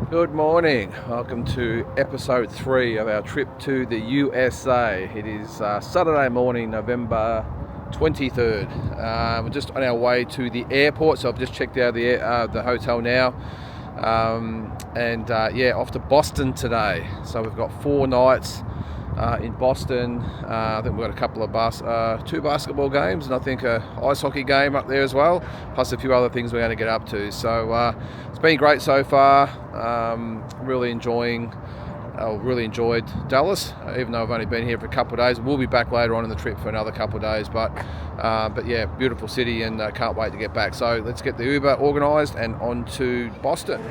Good morning. Welcome to episode 3 of our trip to the USA. It is Saturday morning, November 23rd. We're just on our way to the airport, so I've just checked out the hotel now. Off to Boston today. So we've got 4 nights in Boston. I think we've got a couple of 2 basketball games and I think a ice hockey game up there as well, plus a few other things we're going to get up to. So it's been great so far. Really enjoyed Dallas, even though I've only been here for a couple of days. We'll be back later on in the trip for another couple of days, but yeah, beautiful city and can't wait to get back. So let's get the Uber organised and on to Boston.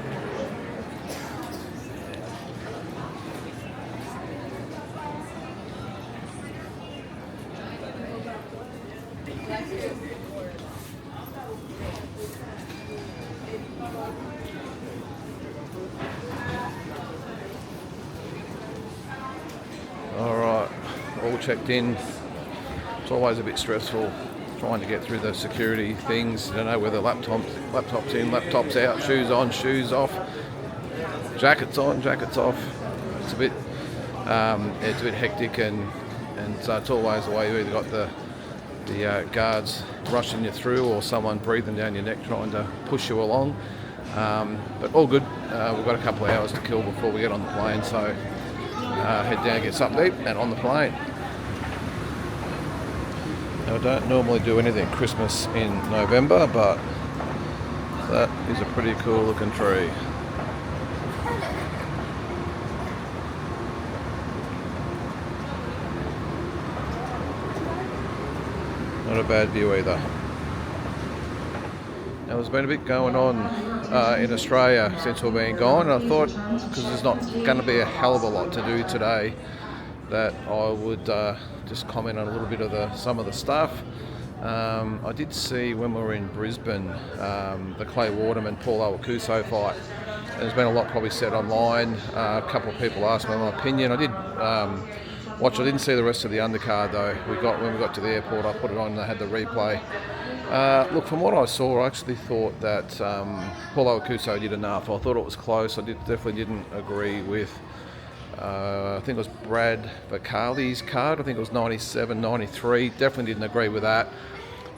Alright, all checked in. It's always a bit stressful trying to get through the security things. You don't know whether laptops in, laptops out, shoes on, shoes off, jackets on, jackets off. It's a bit hectic and so it's always the way. You either got the guards rushing you through or someone breathing down your neck trying to push you along. But all good. We've got a couple of hours to kill before we get on the plane, so head down, get something to eat, and on the plane. Now, I don't normally do anything Christmas in November, but that is a pretty cool looking tree. Not a bad view either. Now, there's been a bit going on in Australia since we've been gone, and I thought, because there's not going to be a hell of a lot to do today, that I would just comment on a little bit of some of the stuff. I did see when we were in Brisbane the Clay Waterman Paul Owakuso fight. There's been a lot probably said online. A couple of people asked me my opinion. I did watch. I didn't see the rest of the undercard though. When we got to the airport, I put it on and I had the replay. Look, from what I saw, I actually thought that Paul Owakuso did enough. I thought it was close. I definitely didn't agree with, I think it was Brad Vicali's card. I think it was 97, 93. Definitely didn't agree with that.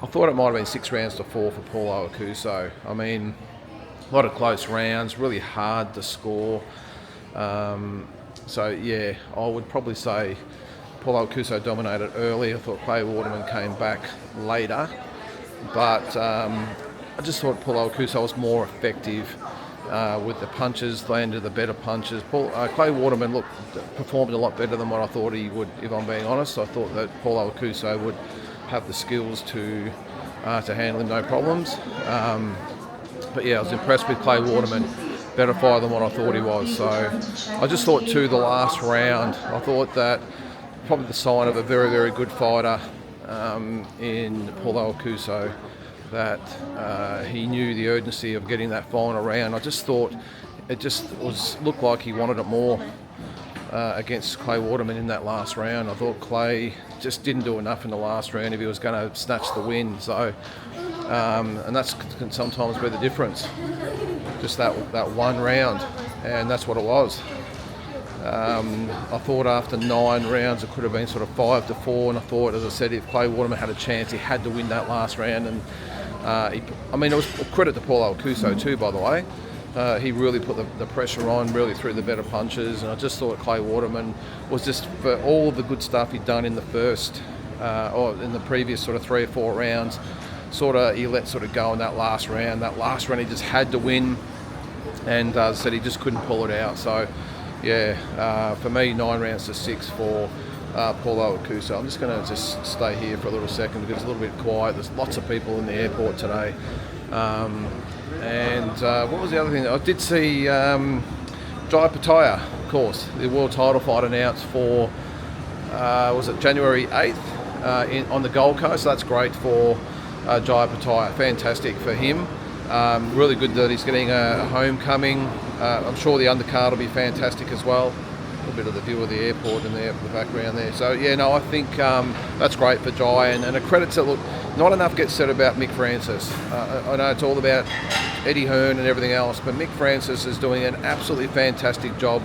I thought it might have been 6 rounds to 4 for Paul Owakuso. I mean, a lot of close rounds, really hard to score. So yeah, I would probably say Paul Owakuso dominated early. I thought Clay Waterman came back later. But I just thought Paul Owakuso was more effective with the punches, landed the better punches. Clay Waterman performed a lot better than what I thought he would, if I'm being honest. I thought that Paul Owakuso would have the skills to handle him no problems. But yeah, I was impressed with Clay Waterman. Better fighter than what I thought he was. So I just thought too, the last round, I thought that probably the sign of a very, very good fighter in Paul Owakuso, that he knew the urgency of getting that final round. I just thought it looked like he wanted it more against Clay Waterman in that last round. I thought Clay just didn't do enough in the last round if he was going to snatch the win. So, and that can sometimes be the difference. Just that one round, and that's what it was. I thought after 9 rounds it could have been sort of 5 to 4, and I thought, as I said, if Clay Waterman had a chance, he had to win that last round. And it was credit to Paul Owakuso too, by the way. He really put the pressure on, really threw the better punches, and I just thought Clay Waterman was just, for all the good stuff he'd done in the first or in the previous sort of 3 or 4 rounds, he let go in that last round. That last round he just had to win, and as I said, he just couldn't pull it out. So yeah, for me, 9 rounds to 6 for Paul Owakuso. I'm just going to just stay here for a little second because it's a little bit quiet. There's lots of people in the airport today. What was the other thing? I did see Jai Pataya, of course, the world title fight announced for, was it January 8th on the Gold Coast. So that's great for Jai Pataya. Fantastic for him. Really good that he's getting a homecoming. I'm sure the undercard will be fantastic as well. a bit of the view of the airport in there, the background there. So yeah, no, I think that's great for Jai, and a credit to, look, not enough gets said about Mick Francis. I know it's all about Eddie Hearn and everything else, but Mick Francis is doing an absolutely fantastic job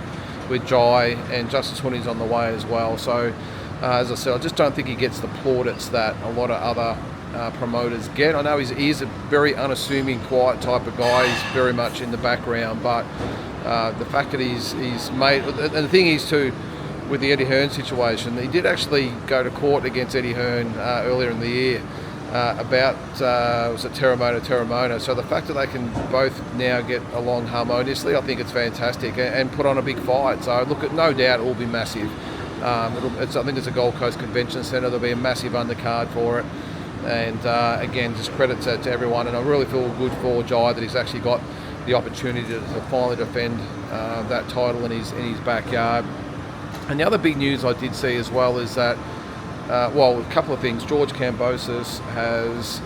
with Jai, and Justice Hooney's on the way as well. So as I said, I just don't think he gets the plaudits that a lot of other promoters get. I know he's a very unassuming, quiet type of guy. He's very much in the background, but the fact that he's made, and the thing is too, with the Eddie Hearn situation, he did actually go to court against Eddie Hearn earlier in the year about was it Terramona. So the fact that they can both now get along harmoniously, I think it's fantastic, and put on a big fight. So look, no doubt it will be massive. I think it's a Gold Coast Convention Centre. There'll be a massive undercard for it, and again, just credit to everyone. And I really feel good for Jai that he's actually got the opportunity to finally defend that title in his backyard. And the other big news I did see as well is that, a couple of things. George Kambosos has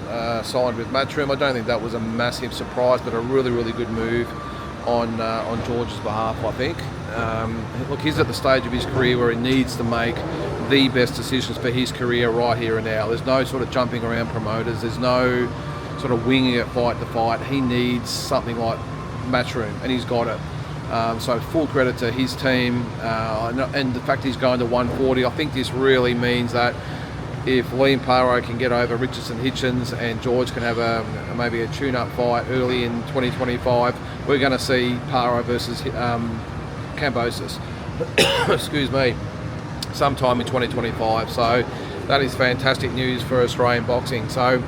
signed with Matchroom. I don't think that was a massive surprise, but a really, really good move on George's behalf, I think. Look, he's at the stage of his career where he needs to make the best decisions for his career right here and now. There's no sort of jumping around promoters. There's no sort of winging it fight to fight. He needs something like Matchroom, and he's got it. So full credit to his team, and the fact he's going to 140. I think this really means that if Liam Paro can get over Richardson Hitchens and George can have maybe a tune-up fight early in 2025, we're going to see Paro versus Kambosos, excuse me, sometime in 2025. So that is fantastic news for Australian boxing. So,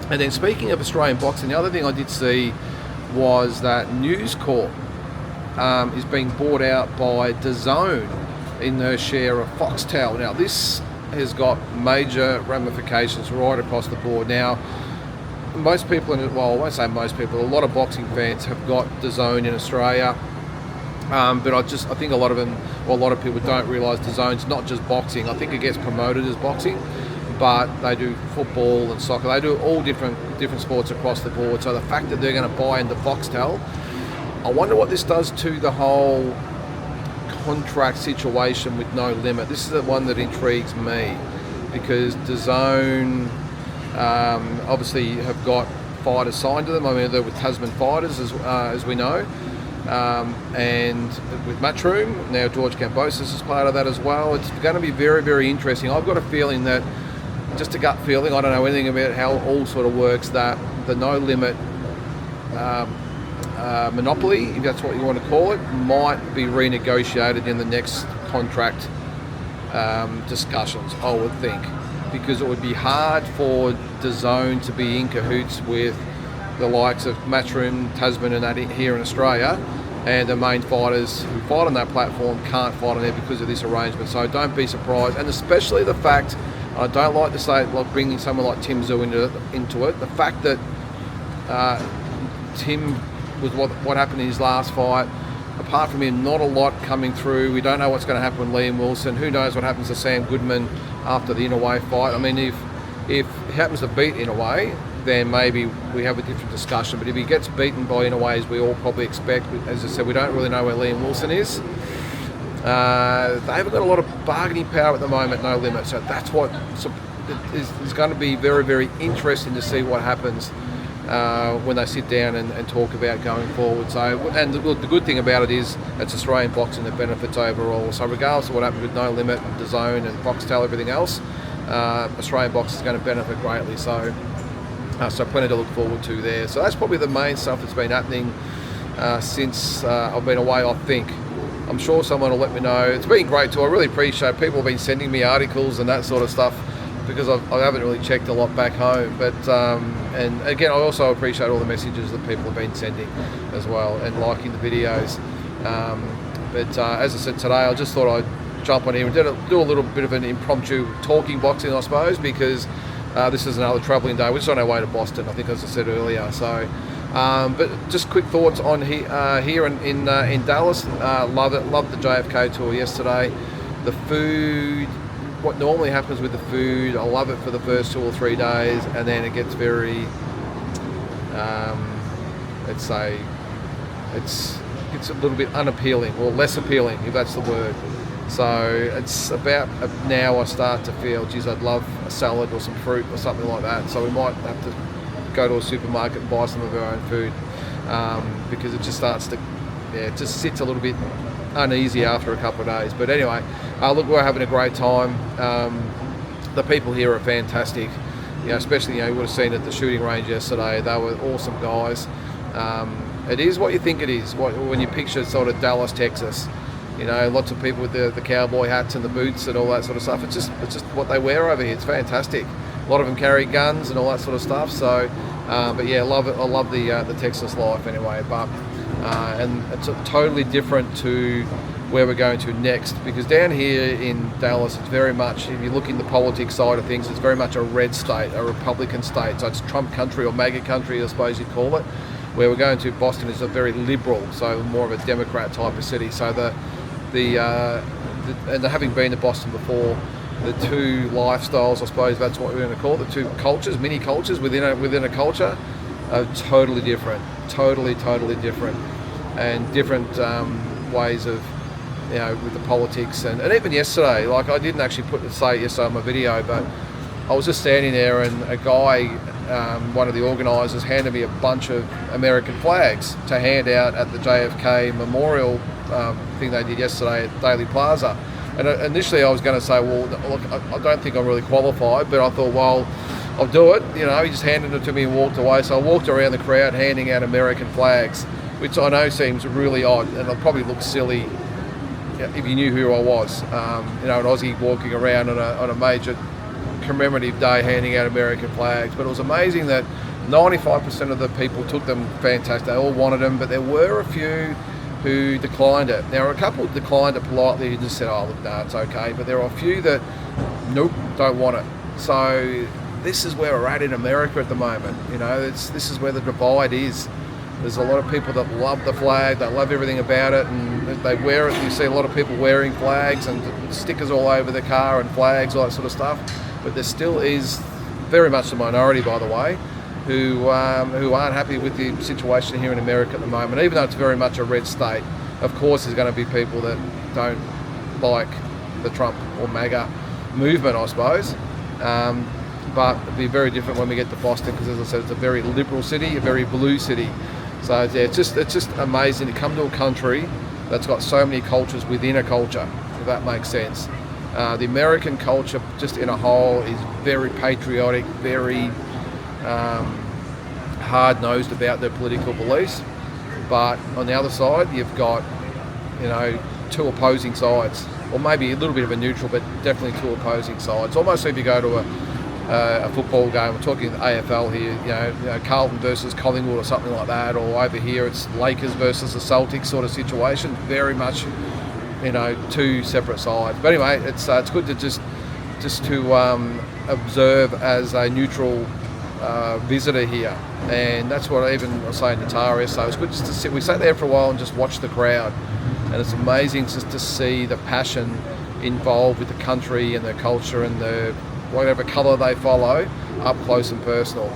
and then speaking of Australian boxing, the other thing I did see was that News Corp is being bought out by DAZN in their share of Foxtel. Now this has got major ramifications right across the board. Now most people, I won't say most people, a lot of boxing fans have got DAZN in Australia, but I think a lot of people don't realise DAZN's not just boxing. I think it gets promoted as boxing, but they do football and soccer. They do all different sports across the board. So the fact that they're going to buy into Foxtel, I wonder what this does to the whole contract situation with No Limit. This is the one that intrigues me, because DAZN obviously have got fighters signed to them. I mean, they're with Tasman Fighters as we know, and with Matchroom now, George Kambosos is part of that as well. It's going to be very, very interesting. I've got a feeling that, just a gut feeling, I don't know anything about how it all sort of works, that the No Limit monopoly, if that's what you want to call it, might be renegotiated in the next contract discussions, I would think, because it would be hard for DAZN to be in cahoots with the likes of Matchroom, Tasman and that here in Australia, and the main fighters who fight on that platform can't fight on there because of this arrangement. So don't be surprised, and especially the fact, I don't like to say it, like bringing someone like Tim Tszyu into it, the fact that Tim, with what happened in his last fight, apart from him, not a lot coming through. We don't know what's going to happen with Liam Wilson. Who knows what happens to Sam Goodman after the Inouye fight. I mean, if he happens to beat Inouye, then maybe we have a different discussion. But if he gets beaten by Inouye, as we all probably expect, as I said, we don't really know where Liam Wilson is. They haven't got a lot of bargaining power at the moment, No Limit. So that's what is going to be very, very interesting to see what happens when they sit down and talk about going forward. So, and the good thing about it is it's Australian boxing that benefits overall. So regardless of what happens with No Limit and DAZN and Foxtel, everything else, Australian boxing is going to benefit greatly. So plenty to look forward to there. So that's probably the main stuff that's been happening since I've been away, I think. I'm sure someone will let me know. It's been great too. I really appreciate people have been sending me articles and that sort of stuff, because I haven't really checked a lot back home. But and again, I also appreciate all the messages that people have been sending as well, and liking the videos. But as I said today, I just thought I'd jump on here and do a little bit of an impromptu talking boxing, I suppose, because this is another travelling day. We're just on our way to Boston, I think, as I said earlier. So, but just quick thoughts on here in Dallas. Love it. Loved the JFK tour yesterday. The food, what normally happens with the food, I love it for the first 2 or 3 days, and then it gets very, let's say, it's a little bit unappealing, or less appealing, if that's the word. So it's about now I start to feel, geez, I'd love a salad or some fruit or something like that. So we might have to go to a supermarket and buy some of our own food, because it just starts to, it just sits a little bit uneasy after a couple of days. But anyway, look, we're having a great time. The people here are fantastic. Especially, you would have seen at the shooting range yesterday. They were awesome guys. It is what you think it is. When you picture sort of Dallas, Texas, lots of people with the cowboy hats and the boots and all that sort of stuff. It's just what they wear over here. It's fantastic. A lot of them carry guns and all that sort of stuff. So, but yeah, love it. I love the Texas life anyway. But and it's totally different to where we're going to next, because down here in Dallas, it's very much, if you look in the politics side of things, it's very much a red state, a Republican state. So it's Trump country or MAGA country, I suppose you'd call it. Where we're going to, Boston, is a very liberal, so more of a Democrat type of city. So and having been to Boston before, the two lifestyles, I suppose that's what we're going to call it, the two cultures, mini cultures within a culture, are totally different, totally different, and different ways of, with the politics. And even yesterday, like, I didn't actually say it yesterday on my video, but I was just standing there and a guy, one of the organisers, handed me a bunch of American flags to hand out at the JFK Memorial thing they did yesterday at Daily Plaza. And initially I was going to say, well, look, I don't think I'm really qualified, but I thought, well, I'll do it. He just handed it to me and walked away. So I walked around the crowd handing out American flags, which I know seems really odd, and it probably looks silly if you knew who I was. An Aussie walking around on a major commemorative day handing out American flags. But it was amazing that 95% of the people took them. Fantastic. They all wanted them, but there were a few who declined it. Now, a couple declined it politely and just said, oh, look, no, it's okay. But there are a few that, nope, don't want it. So this is where we're at in America at the moment. This is where the divide is. There's a lot of people that love the flag, they love everything about it, and they wear it. You see a lot of people wearing flags and stickers all over the car and flags, all that sort of stuff. But there still is very much the minority, by the way, who aren't happy with the situation here in America at the moment. Even though it's very much a red state, of course there's going to be people that don't like the Trump or MAGA movement, I suppose. But it'll be very different when we get to Boston, because, as I said, it's a very liberal city, a very blue city. So yeah, it's just amazing to come to a country that's got so many cultures within a culture, if that makes sense. The American culture, just in a whole, is very patriotic, very hard-nosed about their political beliefs. But on the other side, you've got, two opposing sides, or maybe a little bit of a neutral, but definitely two opposing sides. Almost if you go to a football game, we're talking AFL here, Carlton versus Collingwood or something like that, or over here it's Lakers versus the Celtics sort of situation. Very much, two separate sides. But anyway, it's good to just to observe as a neutral visitor here, and that's what I was saying to Tara yesterday. It was good just to sit. We sat there for a while and just watched the crowd, and it's amazing just to see the passion involved with the country and the culture and the whatever colour they follow, up close and personal.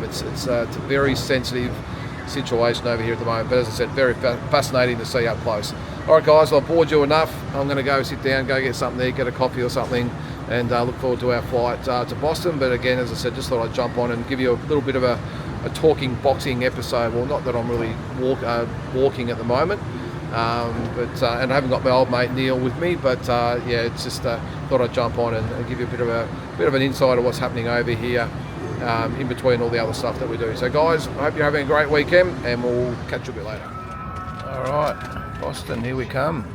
It's a very sensitive situation over here at the moment, but as I said, very fascinating to see up close. All right, guys, well, I've bored you enough. I'm going to go sit down, go get something to eat, get a coffee or something, and look forward to our flight to Boston. But again, as I said, just thought I'd jump on and give you a little bit of a talking boxing episode. Well, not that I'm really walking at the moment, and I haven't got my old mate Neil with me, but yeah, it's just thought I'd jump on and give you a bit of an insight of what's happening over here in between all the other stuff that we do. So guys, I hope you're having a great weekend, and we'll catch you a bit later. All right, Boston, here we come.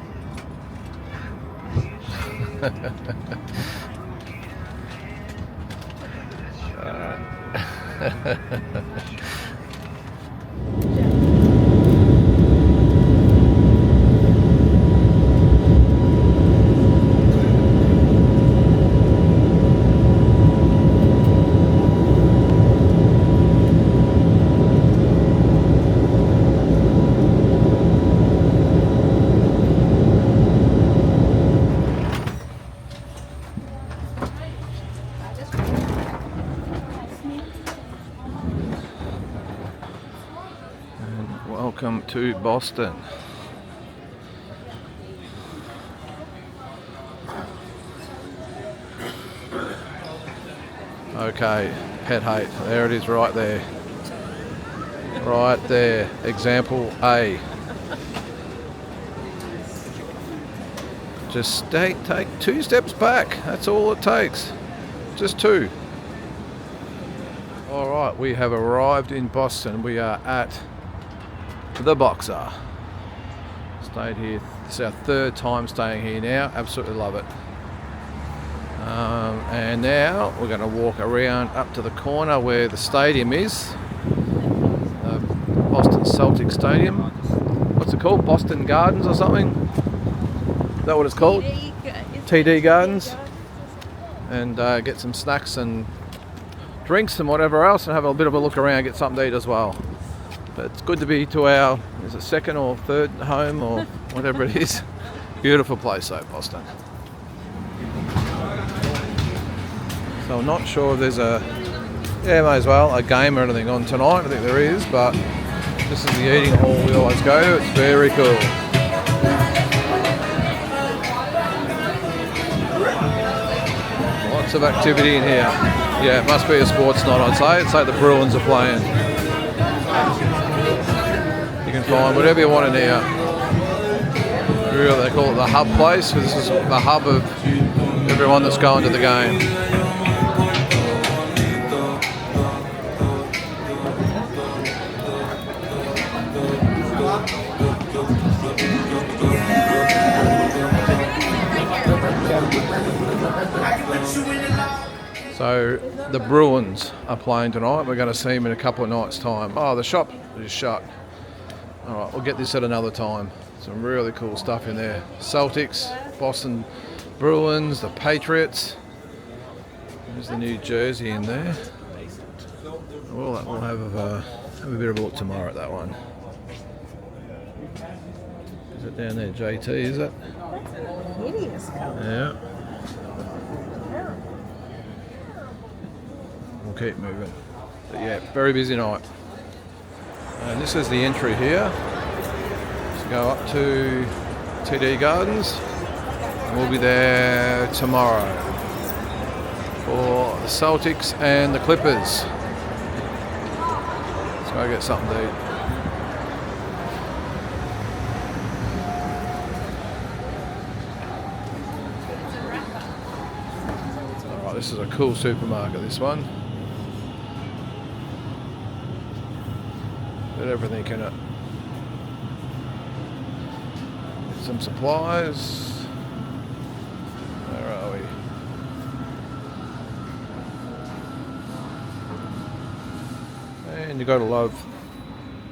Welcome to Boston. Okay, pet hate. There it is, right there. Right there. Example A. Just take 2 steps back. That's all it takes. Just 2. All right, we have arrived in Boston. We are at the Boxer. Stayed here. It's our 3rd time staying here now. Absolutely love it. And now we're going to walk around up to the corner where the stadium is. Boston Celtic Stadium. What's it called? Boston Gardens or something? Is that what it's called? TD Gardens. And get some snacks and drinks and whatever else, and have a bit of a look around, get something to eat as well. But it's good to be to our, is it 2nd or 3rd home or whatever it is. Beautiful place though, Boston. So I'm not sure if there's may as well, a game or anything on tonight. I think there is, but this is the eating hall we always go to. It's very cool. Lots of activity in here. Yeah, it must be a sports night, I'd say. It's like the Bruins are playing. You can find whatever you want in here. Really, they call it the hub place, because this is the hub of everyone that's going to the game. So the Bruins are playing tonight. We're going to see them in a couple of nights' time. Oh, the shop is shut. All right, we'll get this at another time. Some really cool stuff in there. Celtics, Boston Bruins, the Patriots. There's the new jersey in there. Well, we'll have a bit of a look tomorrow at that one. Is it down there, JT, is it? That's a hideous color. Yeah. We'll keep moving. But yeah, very busy night. And this is the entry here. Let's go up to TD Gardens. And we'll be there tomorrow for the Celtics and the Clippers. Let's go get something to eat. Alright, this is a cool supermarket, this one. Got everything in it. Some supplies. Where are we? And you've got to love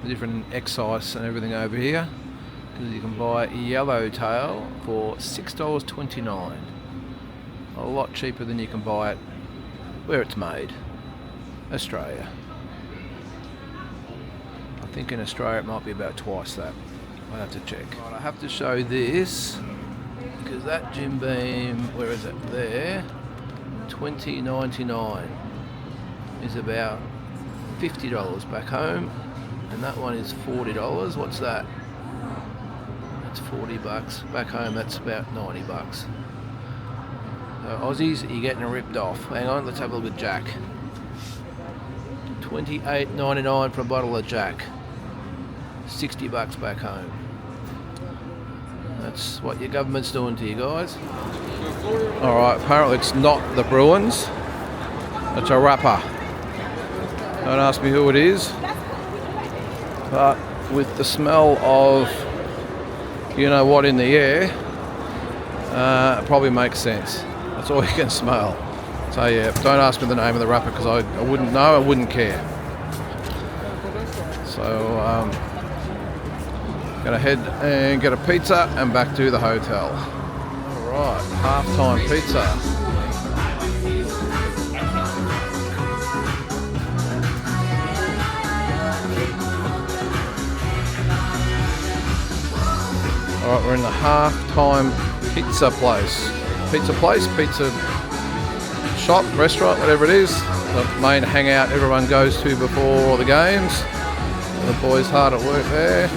the different excise and everything over here, because you can buy a yellowtail for $6.29. A lot cheaper than you can buy it where it's made. Australia. I think in Australia it might be about twice that. I'll have to check. Right, I have to show this because that Jim Beam, where is it? There, $20.99 is about $50 back home, and that one is $40. What's that? That's $40 back home. That's about $90. So Aussies, you're getting ripped off. Hang on, let's have a look at Jack. $28.99 for a bottle of Jack. $60 back home. That's what your government's doing to you guys. Alright, apparently it's not the Bruins. It's a rapper. Don't ask me who it is. But with the smell of you know what in the air, it probably makes sense. That's all you can smell. So yeah, don't ask me the name of the rapper because I wouldn't know, I wouldn't care. So gonna head and get a pizza and back to the hotel. Alright, halftime pizza. Alright, we're in the halftime pizza place, pizza shop, restaurant, whatever it is. The main hangout everyone goes to before all the games. The boys hard at work there.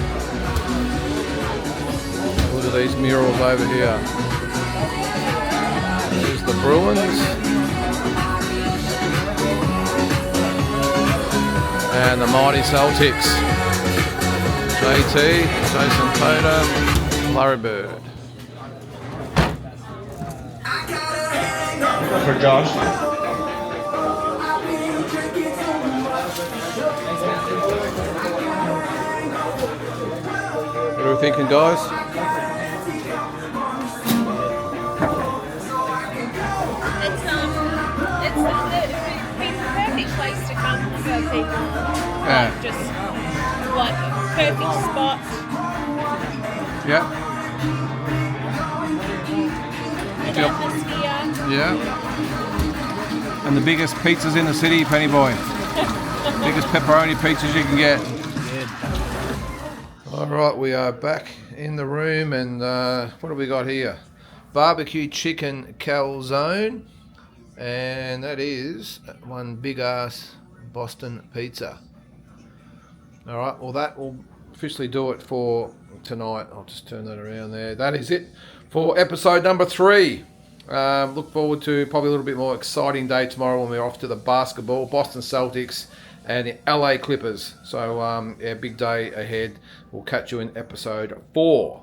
Look at these murals over here. There's the Bruins. and the mighty Celtics. JT, Jason Tatum, Larry Bird. For Josh. What are we thinking, guys? It's the perfect place to come for people. Yeah. Like just like perfect spot. Yeah. Good Yep. atmosphere. Yeah. And the biggest pizzas in the city, Penny Boy. Biggest pepperoni pizzas you can get. All right, we are back in the room, and what have we got here? Barbecue chicken calzone, and that is one big ass Boston pizza. All right, well that will officially do it for tonight. I'll just turn that around there. That is it for episode number 3. Look forward to probably a little bit more exciting day tomorrow when we're off to the basketball, Boston Celtics and the LA Clippers. So yeah, big day ahead. We'll catch you in episode 4.